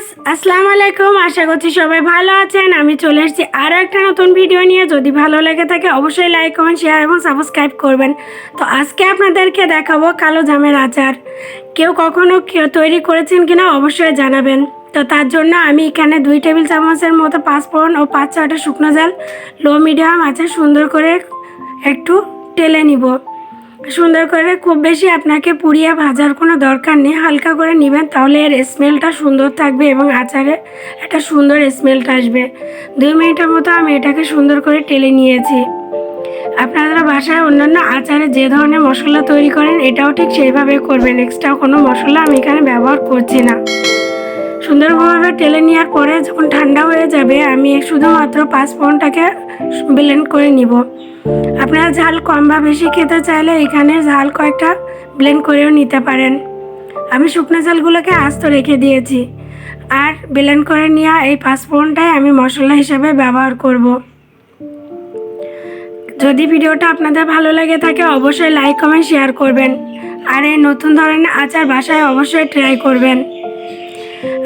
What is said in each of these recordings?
আসসালামু আলাইকুম। আশা করছি সবাই ভালো আছেন। আমি চলে এসেছি আরও একটা নতুন ভিডিও নিয়ে। যদি ভালো লেগে থাকে অবশ্যই লাইক কমেন্ট শেয়ার এবং সাবস্ক্রাইব করবেন। তো আজকে আপনাদেরকে দেখাবো কালো জামের আচার। কেউ কখনো তৈরি করেছেন কিনা অবশ্যই জানাবেন। তো তার জন্য আমি এখানে 2 টেবিল চামচের মতো পাঁচফোড়ন ও 5-6টা শুকনো ঝাল লো মিডিয়াম আছে সুন্দর করে একটু টেলে নিব। সুন্দর করে, খুব বেশি আপনাকে পুড়িয়ে ভাজার কোনো দরকার নেই, হালকা করে নেবেন, তাহলে এর স্মেলটা সুন্দর থাকবে এবং আচারে একটা সুন্দর স্মেলটা আসবে। 2 মিনিটের মতো আমি এটাকে সুন্দর করে টেলে নিয়েছি। আপনারা বাসায় অন্যান্য আচারে যে ধরনের মশলা তৈরি করেন এটাও ঠিক সেইভাবে করবেন। এক্সট্রা কোনো মশলা আমি এখানে ব্যবহার করছি না। সুন্দরভাবে টেলে নেওয়ার পরে যখন ঠান্ডা হয়ে যাবে আমি শুধুমাত্র পাঁচফোড়নটাকে ব্লেন্ড করে নিব। আপনারা ঝাল কম বা বেশি খেতে চাইলে এখানে ঝাল কয়েকটা ব্লেন্ড করেও নিতে পারেন। আমি শুকনো ঝালগুলোকে আস্ত রেখে দিয়েছি, আর ব্লেন্ড করে নেওয়া এই পাঁচফোড়নটাই আমি মশলা হিসেবে ব্যবহার করব। যদি ভিডিওটা আপনাদের ভালো লাগে থাকে অবশ্যই লাইক কমেন্ট শেয়ার করবেন, আর এই নতুন ধরনের আচার বাসায় অবশ্যই ট্রাই করবেন।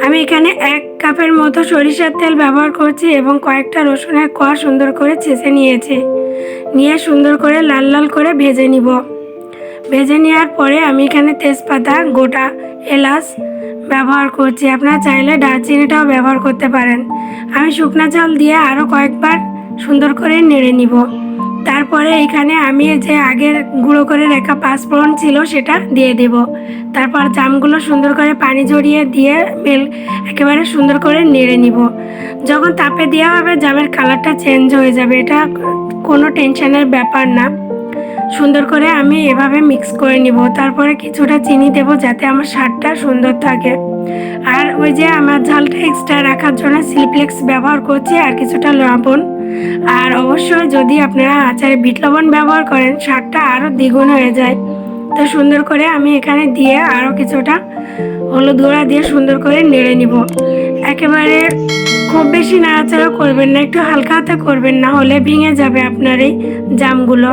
আমি এখানে 1 কাপের মতো সরিষার তেল ব্যবহার করছি এবং কয়েকটা রসুনের কোয়া সুন্দর করে ছেঁচে নিয়েছি। নিয়ে সুন্দর করে লাল লাল করে ভেজে নিব। ভেজে নেওয়ার পরে আমি এখানে তেজপাতা, গোটা এলাচ ব্যবহার করছি। আপনারা চাইলে দারচিনিটাও ব্যবহার করতে পারেন। আমি শুকনো ঝাল দিয়ে আরও কয়েকবার সুন্দর করে নেড়ে নিব। তারপরে এখানে আমি যে আগের গুঁড়ো করে রাখা পাঁচফোড়ন ছিল সেটা দিয়ে দেব। তারপর জামগুলো সুন্দর করে পানি ঝরিয়ে দিয়ে একেবারে সুন্দর করে নেড়ে নিব। যখন তাপে দেওয়া হবে জামের কালারটা চেঞ্জ হয়ে যাবে, এটা কোনো টেনশনের ব্যাপার না। সুন্দর করে আমি এভাবে মিক্স করে নিব। তারপরে কিছুটা চিনি দেব যাতে আমার স্বাদটা সুন্দর থাকে। আর ওই যে আমার ঝালটা এক্সট্রা রাখার জন্য সিলপ্লেক্স ব্যবহার করছি, আর কিছুটা লবণ। আর অবশ্যই যদি আপনারা আচারে বিট লবণ ব্যবহার করেন স্বাদটা আরও দ্বিগুণ হয়ে যায়। তো সুন্দর করে আমি এখানে দিয়ে আরও কিছুটা হলুদ গুঁড়া দিয়ে সুন্দর করে নেড়ে নিব। একেবারে খুব বেশি নাড়াচাড়া করবেন না, একটু হালকা হাতে করবেন, না হলে ভেঙে যাবে আপনার এই জামগুলো।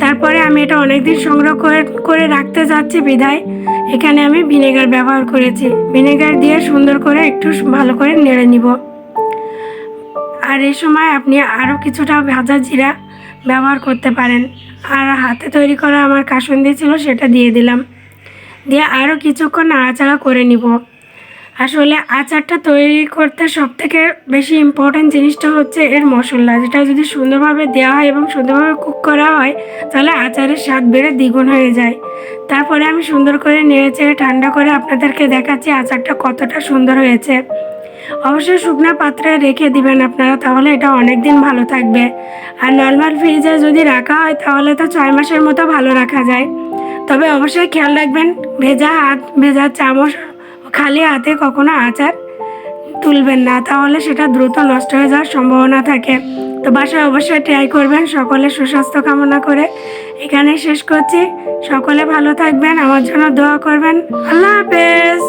তারপরে আমি এটা অনেক দিন সংগ্রহ করে রাখতে যাচ্ছি বিধায় এখানে আমি ভিনেগার ব্যবহার করেছি। ভিনেগার দিয়ে সুন্দর করে একটু ভালো করে নেড়ে নিব। আর এই সময় আপনি আরও কিছুটা ভাজা জিরা ব্যবহার করতে পারেন। আর হাতে তৈরি করা আমার কাসুন্দি ছিল সেটা দিয়ে দিলাম। দিয়ে আরও কিছুক্ষণ নাড়াচাড়া করে নিব। আসলে আচারটা তৈরি করতে সবথেকে বেশি ইম্পর্ট্যান্ট জিনিসটা হচ্ছে এর মশলা, যেটা যদি সুন্দরভাবে দেওয়া হয় এবং সুন্দরভাবে কুক করা হয় তাহলে আচারের স্বাদ বেড়ে দ্বিগুণ হয়ে যায়। তারপরে আমি সুন্দর করে নেড়েচেড়ে ঠান্ডা করে আপনাদেরকে দেখাচ্ছি আচারটা কতটা সুন্দর হয়েছে। অবশ্যই শুকনো পাত্রে রেখে দিবেন আপনারা, তাহলে এটা অনেক দিন ভালো থাকবে। আর নর্মাল ফ্রিজে যদি রাখা হয় তাহলে তো 6 মাসের মতো ভালো রাখা যায়। তবে অবশ্যই খেয়াল রাখবেন ভেজা হাত, ভেজা চামচ, খালি হাতে কখনো আচার তুলবেন না, তাহলে সেটা দ্রুত নষ্ট হয়ে যাওয়ার সম্ভাবনা থাকে। তো বাসায় অবশ্যই ট্রাই করবেন। সকলে সুস্বাস্থ্য কামনা করে এখানে শেষ করছি। সকলে ভালো থাকবেন, আমার জন্য দোয়া করবেন। আল্লাহ হাফেজ।